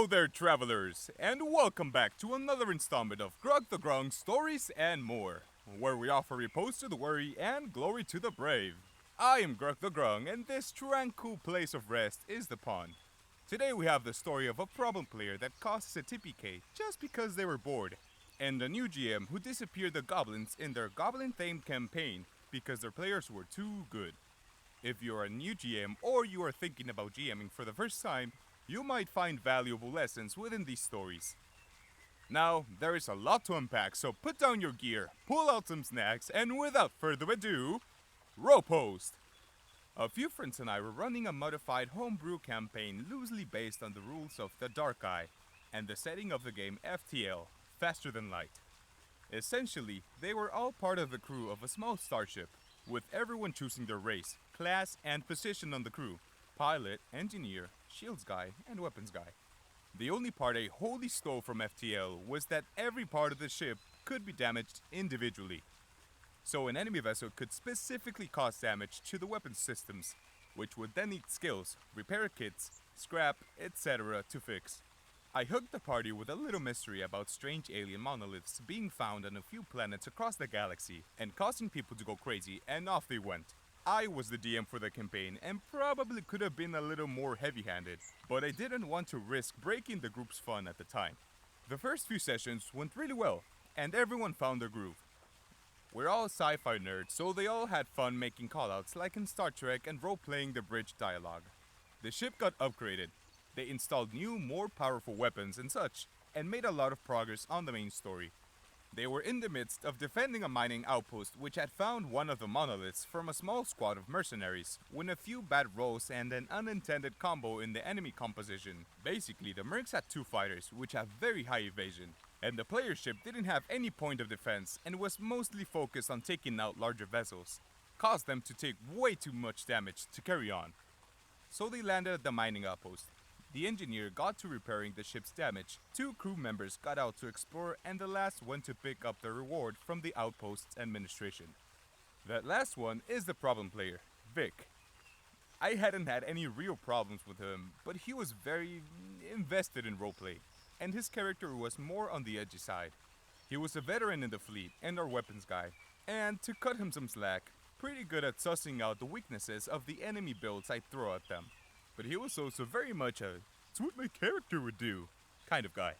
Hello there, travelers, and welcome back to another installment of Grug the Grung Stories and More, where we offer repose to the weary and glory to the brave. I am Grug the Grung, and this tranquil place of rest is the pond. Today we have the story of a problem player that causes a TPK just because they were bored, and a new GM who disappeared the goblins in their goblin-themed campaign because their players were too good. If you're a new GM or you are thinking about GMing for the first time, you might find valuable lessons within these stories. Now, there is a lot to unpack, so put down your gear, pull out some snacks, and without further ado, rope host! A few friends and I were running a modified homebrew campaign loosely based on the rules of the Dark Eye and the setting of the game FTL, Faster Than Light. Essentially, they were all part of the crew of a small starship, with everyone choosing their race, class, and position on the crew: pilot, engineer, shields guy, and weapons guy. The only part I wholly stole from FTL was that every part of the ship could be damaged individually. So an enemy vessel could specifically cause damage to the weapons systems, which would then need skills, repair kits, scrap, etc. to fix. I hooked the party with a little mystery about strange alien monoliths being found on a few planets across the galaxy and causing people to go crazy, and off they went. I was the DM for the campaign and probably could have been a little more heavy-handed, but I didn't want to risk breaking the group's fun at the time. The first few sessions went really well, and everyone found their groove. We're all sci-fi nerds, so they all had fun making callouts like in Star Trek and role-playing the bridge dialogue. The ship got upgraded. They installed new, more powerful weapons and such, and made a lot of progress on the main story. They were in the midst of defending a mining outpost which had found one of the monoliths from a small squad of mercenaries, when a few bad rolls and an unintended combo in the enemy composition. Basically, the mercs had two fighters which have very high evasion, and the player ship didn't have any point of defense and was mostly focused on taking out larger vessels, caused them to take way too much damage to carry on. So they landed at the mining outpost. The engineer got to repairing the ship's damage, two crew members got out to explore, and the last went to pick up the reward from the outpost's administration. That last one is the problem player, Vic. I hadn't had any real problems with him, but he was very invested in roleplay, and his character was more on the edgy side. He was a veteran in the fleet and our weapons guy, and to cut him some slack, pretty good at sussing out the weaknesses of the enemy builds I'd throw at them. But he was also very much a "it's what my character would do" kind of guy.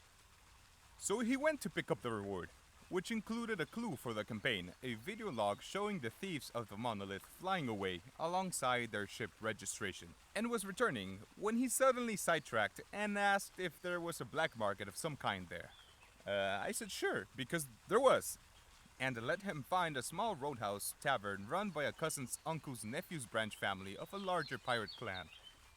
So he went to pick up the reward, which included a clue for the campaign, a video log showing the thieves of the monolith flying away alongside their ship registration, and was returning when he suddenly sidetracked and asked if there was a black market of some kind there. I said sure, because there was, and let him find a small roadhouse tavern run by a cousin's uncle's nephew's branch family of a larger pirate clan.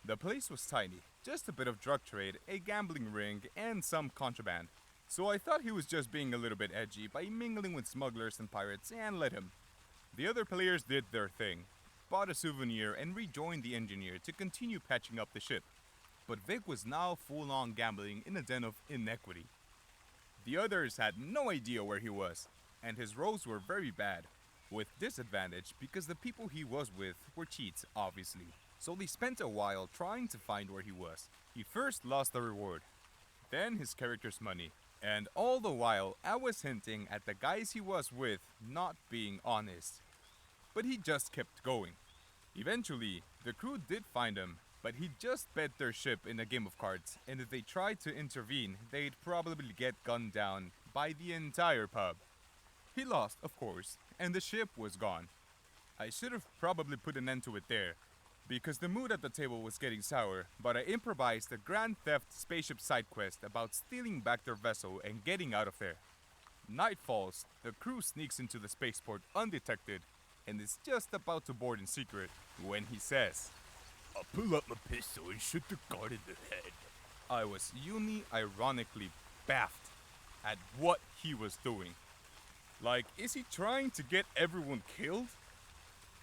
The place was tiny, just a bit of drug trade, a gambling ring, and some contraband. So I thought he was just being a little bit edgy by mingling with smugglers and pirates, and let him. The other players did their thing, bought a souvenir, and rejoined the engineer to continue patching up the ship. But Vic was now full-on gambling in a den of inequity. The others had no idea where he was, and his rolls were very bad, with disadvantage because the people he was with were cheats, obviously. So they spent a while trying to find where he was. He first lost the reward, then his character's money, and all the while I was hinting at the guys he was with not being honest. But he just kept going. Eventually, the crew did find him, but he just bet their ship in a game of cards, and if they tried to intervene, they'd probably get gunned down by the entire pub. He lost, of course, and the ship was gone. I should have probably put an end to it there, because the mood at the table was getting sour, but I improvised a Grand Theft spaceship side quest about stealing back their vessel and getting out of there. Night falls, the crew sneaks into the spaceport undetected, and is just about to board in secret when he says, "I'll pull out my pistol and shoot the guard in the head." I was uni-ironically baffed at what he was doing. Like, is he trying to get everyone killed?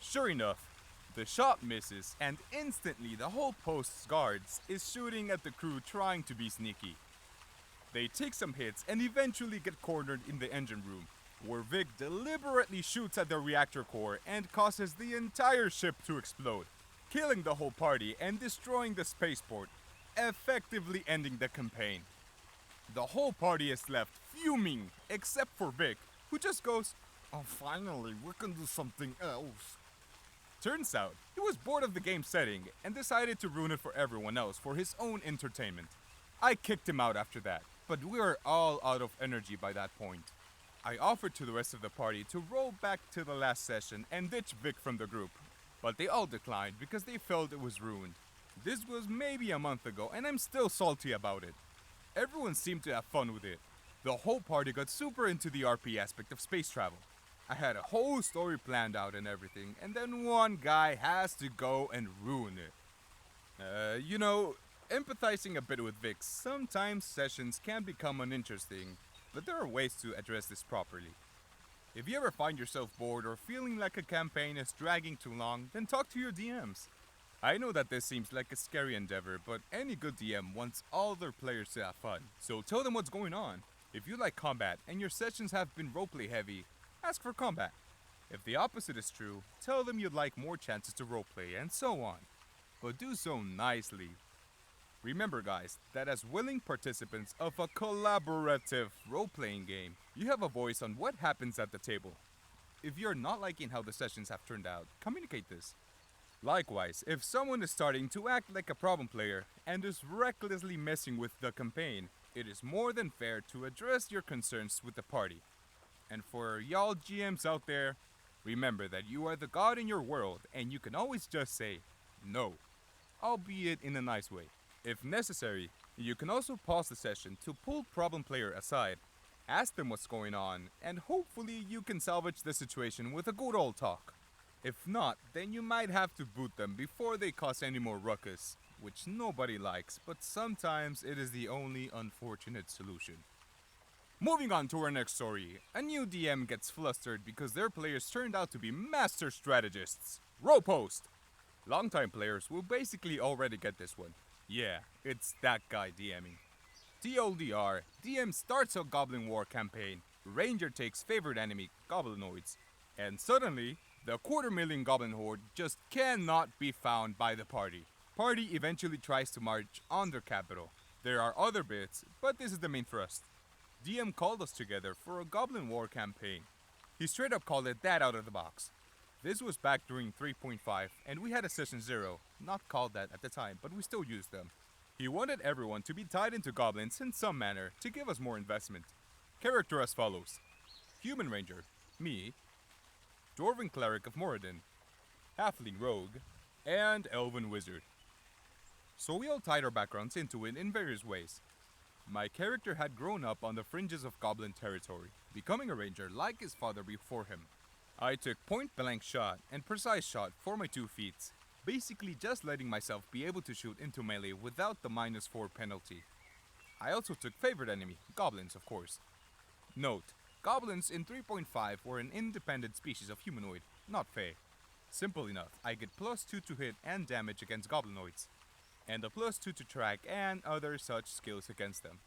Sure enough, the shot misses, and instantly the whole post's guards is shooting at the crew trying to be sneaky. They take some hits and eventually get cornered in the engine room, where Vic deliberately shoots at the reactor core and causes the entire ship to explode, killing the whole party and destroying the spaceport. effectively ending the campaign. The whole party is left fuming, except for Vic, who just goes, "Oh, finally, we can do something else." Turns out, he was bored of the game setting and decided to ruin it for everyone else for his own entertainment. I kicked him out after that, but we were all out of energy by that point. I offered to the rest of the party to roll back to the last session and ditch Vic from the group, but they all declined because they felt it was ruined. This was maybe a month ago and I'm still salty about it. Everyone seemed to have fun with it. The whole party got super into the RP aspect of space travel. I had a whole story planned out and everything, and then one guy has to go and ruin it. Empathizing a bit with Vic, sometimes sessions can become uninteresting, but there are ways to address this properly. If you ever find yourself bored or feeling like a campaign is dragging too long, then talk to your DMs. I know that this seems like a scary endeavor, but any good DM wants all their players to have fun, so tell them what's going on. If you like combat and your sessions have been roleplay heavy, ask for combat. If the opposite is true, tell them you'd like more chances to roleplay and so on. But do so nicely. Remember guys, that as willing participants of a collaborative role-playing game, you have a voice on what happens at the table. If you're not liking how the sessions have turned out, communicate this. Likewise, if someone is starting to act like a problem player and is recklessly messing with the campaign, it is more than fair to address your concerns with the party. And for y'all GMs out there, remember that you are the god in your world and you can always just say no, albeit in a nice way. If necessary, you can also pause the session to pull problem player aside, ask them what's going on, and hopefully you can salvage the situation with a good old talk. If not, then you might have to boot them before they cause any more ruckus, which nobody likes, but sometimes it is the only unfortunate solution. Moving on to our next story, a new DM gets flustered because their players turned out to be master strategists. Row post! Longtime players will basically already get this one. Yeah, it's that guy DMing. TLDR, DM starts a Goblin War campaign, Ranger takes favorite enemy, Goblinoids, and suddenly, the 250,000 Goblin Horde just cannot be found by the party. Party eventually tries to march on their capital. There are other bits, but this is the main thrust. DM called us together for a Goblin War campaign. He straight up called it that out of the box. This was back during 3.5, and we had a session 0, not called that at the time, but we still used them. He wanted everyone to be tied into goblins in some manner to give us more investment. Character as follows. Human Ranger, me, Dwarven Cleric of Moradin, Halfling Rogue, and Elven Wizard. So we all tied our backgrounds into it in various ways. My character had grown up on the fringes of Goblin territory, becoming a ranger like his father before him. I took point-blank shot and precise shot for my 2 feats, basically just letting myself be able to shoot into melee without the -4 penalty. I also took favorite enemy, goblins of course. Note, goblins in 3.5 were an independent species of humanoid, not fey. Simple enough, I get +2 to hit and damage against goblinoids, and a +2 to track and other such skills against them.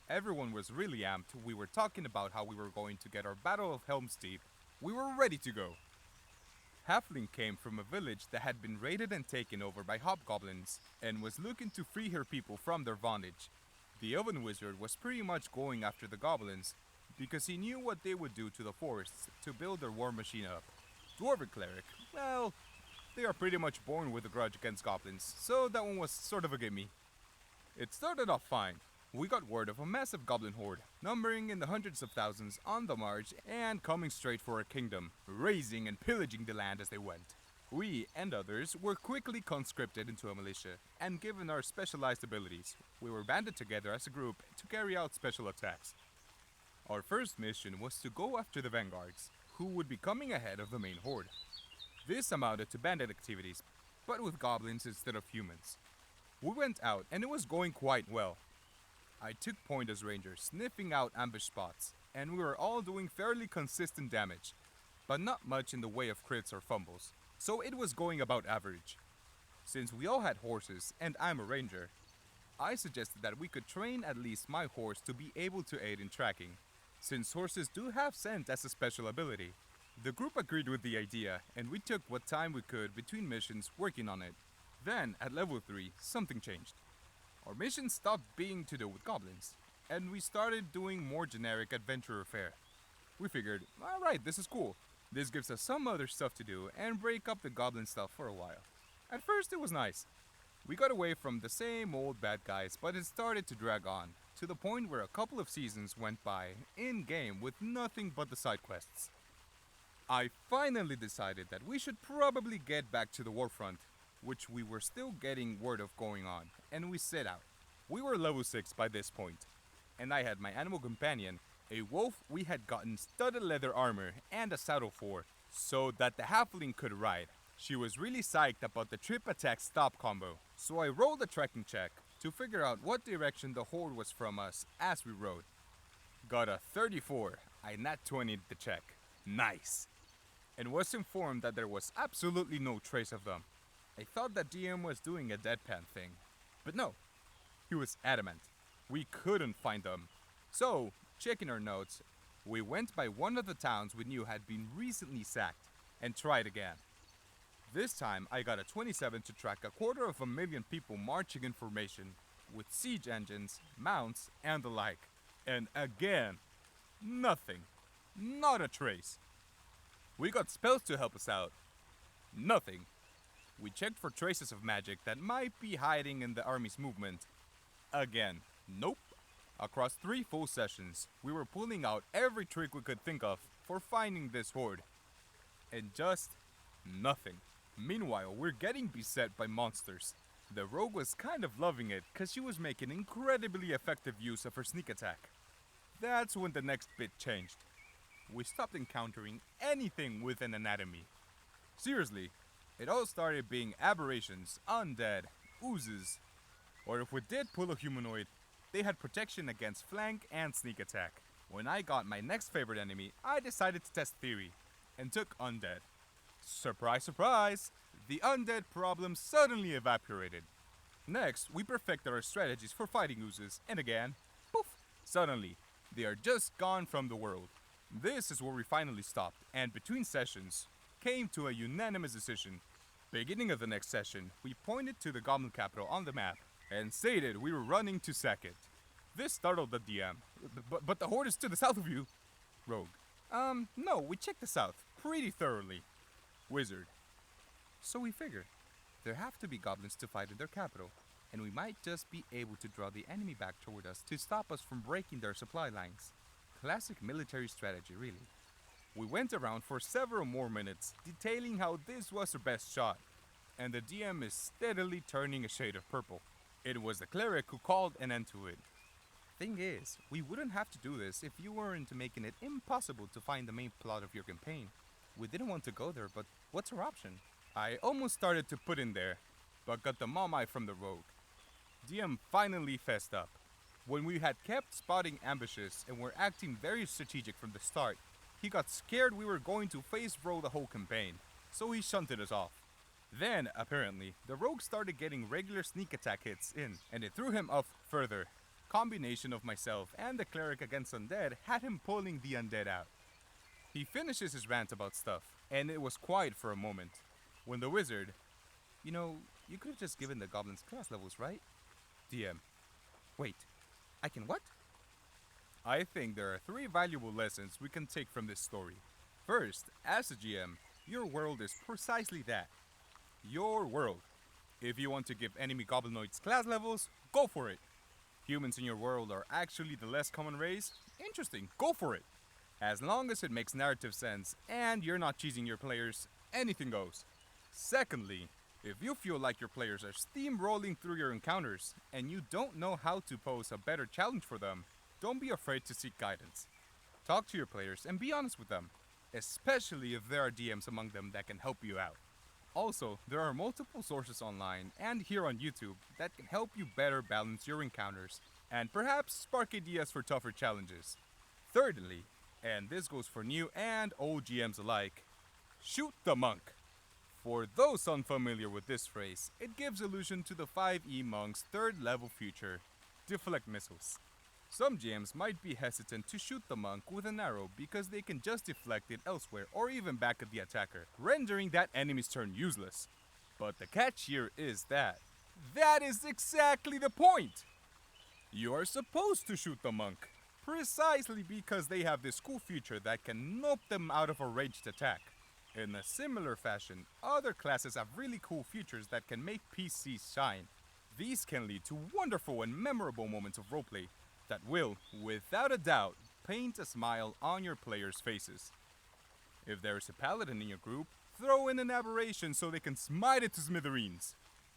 Everyone was really amped. We were talking about how we were going to get our Battle of Helm's Deep. We were ready to go. Halfling came from a village that had been raided and taken over by hobgoblins and was looking to free her people from their bondage. The Elven Wizard was pretty much going after the goblins because he knew what they would do to the forests to build their war machine up. Dwarven Cleric, well, they are pretty much born with a grudge against goblins, so that one was sort of a gimme. It started off fine. We got word of a massive goblin horde, numbering in the hundreds of thousands on the march and coming straight for our kingdom, razing and pillaging the land as they went. We and others were quickly conscripted into a militia and given our specialized abilities. We were banded together as a group to carry out special attacks. Our first mission was to go after the vanguards, who would be coming ahead of the main horde. This amounted to bandit activities, but with goblins instead of humans. We went out and it was going quite well. I took point as ranger, sniffing out ambush spots, and we were all doing fairly consistent damage, but not much in the way of crits or fumbles, so it was going about average. Since we all had horses, and I'm a ranger, I suggested that we could train at least my horse to be able to aid in tracking, since horses do have scent as a special ability. The group agreed with the idea, and we took what time we could between missions working on it. Then, at level 3, something changed. Our mission stopped being to do with goblins, and we started doing more generic adventurer fare. We figured, alright, this is cool. This gives us some other stuff to do and break up the goblin stuff for a while. At first it was nice. We got away from the same old bad guys, but it started to drag on, to the point where a couple of seasons went by in-game with nothing but the side quests. I finally decided that we should probably get back to the warfront, which we were still getting word of going on, and we set out. We were level 6 by this point, and I had my animal companion, a wolf we had gotten studded leather armor and a saddle for, so that the halfling could ride. She was really psyched about the trip attack stop combo, so I rolled a tracking check to figure out what direction the horde was from us as we rode. Got a 34, I nat 20'd the check. Nice! And was informed that there was absolutely no trace of them. I thought that DM was doing a deadpan thing, but no, he was adamant. We couldn't find them. So, checking our notes, we went by one of the towns we knew had been recently sacked and tried again. This time, I got a 27 to track 250,000 people marching in formation, with siege engines, mounts, and the like. And again, nothing. Not a trace. We got spells to help us out. Nothing. We checked for traces of magic that might be hiding in the army's movement. Again, nope. Across 3 full sessions, we were pulling out every trick we could think of for finding this horde. And just nothing. Meanwhile, we're getting beset by monsters. The rogue was kind of loving it, cause she was making incredibly effective use of her sneak attack. That's when the next bit changed. We stopped encountering anything with an anatomy. Seriously, it all started being aberrations, undead, oozes. Or if we did pull a humanoid, they had protection against flank and sneak attack. When I got my next favorite enemy, I decided to test theory, and took undead. Surprise, surprise! The undead problem suddenly evaporated. Next, we perfected our strategies for fighting oozes, and again, poof! Suddenly, they are just gone from the world. This is where we finally stopped, and between sessions, came to a unanimous decision. Beginning of the next session, we pointed to the goblin capital on the map, and stated we were running to sack it. This startled the DM. But the horde is to the south of you. Rogue. No, we checked the south pretty thoroughly. Wizard. So we figured, there have to be goblins to fight in their capital, and we might just be able to draw the enemy back toward us to stop us from breaking their supply lines. Classic military strategy, really. We went around for several more minutes, detailing how this was our best shot, and the DM is steadily turning a shade of purple. It was the cleric who called an end to it. Thing is, we wouldn't have to do this if you weren't making it impossible to find the main plot of your campaign. We didn't want to go there, but what's our option? I almost started to put in there, but got the mom eye from the rogue. DM finally fessed up. When we had kept spotting ambushes and were acting very strategic from the start, he got scared we were going to face roll the whole campaign, so he shunted us off. Then, apparently, the rogue started getting regular sneak attack hits in, and it threw him off further. Combination of myself and the cleric against undead had him pulling the undead out. He finishes his rant about stuff, and it was quiet for a moment, when the wizard, you could have just given the goblins class levels, right? DM. Wait, I can what? I think there are 3 valuable lessons we can take from this story. First, as a GM, your world is precisely that. Your world. If you want to give enemy goblinoids class levels, go for it. Humans in your world are actually the less common race? Interesting, go for it. As long as it makes narrative sense and you're not cheesing your players, anything goes. Secondly, if you feel like your players are steamrolling through your encounters and you don't know how to pose a better challenge for them, don't be afraid to seek guidance. Talk to your players and be honest with them, especially if there are DMs among them that can help you out. Also, there are multiple sources online and here on YouTube that can help you better balance your encounters and perhaps spark ideas for tougher challenges. Thirdly, and this goes for new and old GMs alike, shoot the monk. For those unfamiliar with this phrase, it gives allusion to the 5e monk's 3rd level feature, deflect missiles. Some GMs might be hesitant to shoot the monk with an arrow because they can just deflect it elsewhere or even back at the attacker, rendering that enemy's turn useless. But the catch here is that That is exactly the point! You are supposed to shoot the monk, precisely because they have this cool feature that can knock them out of a ranged attack. In a similar fashion, other classes have really cool features that can make PCs shine. These can lead to wonderful and memorable moments of roleplay that will, without a doubt, paint a smile on your players' faces. If there's a paladin in your group, throw in an aberration so they can smite it to smithereens.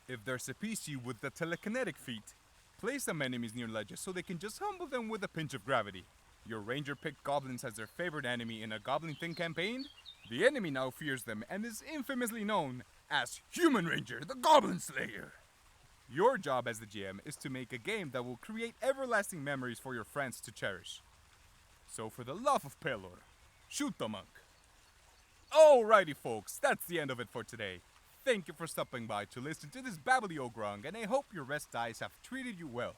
If there's a PC with the telekinetic feat, place some enemies near ledges so they can just humble them with a pinch of gravity. Your ranger picked goblins as their favorite enemy in a Goblin Thing campaign? The enemy now fears them and is infamously known as Human Ranger, the Goblin Slayer. Your job as the GM is to make a game that will create everlasting memories for your friends to cherish. So for the love of Pelor, shoot the monk. Alrighty folks, that's the end of it for today. Thank you for stopping by to listen to this babbly old grung, and I hope your rest dice have treated you well.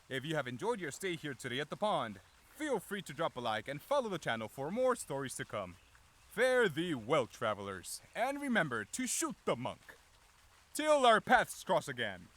If you have enjoyed your stay here today at the pond, feel free to drop a like and follow the channel for more stories to come. Fare thee well, travelers, and remember to shoot the monk. Till our paths cross again.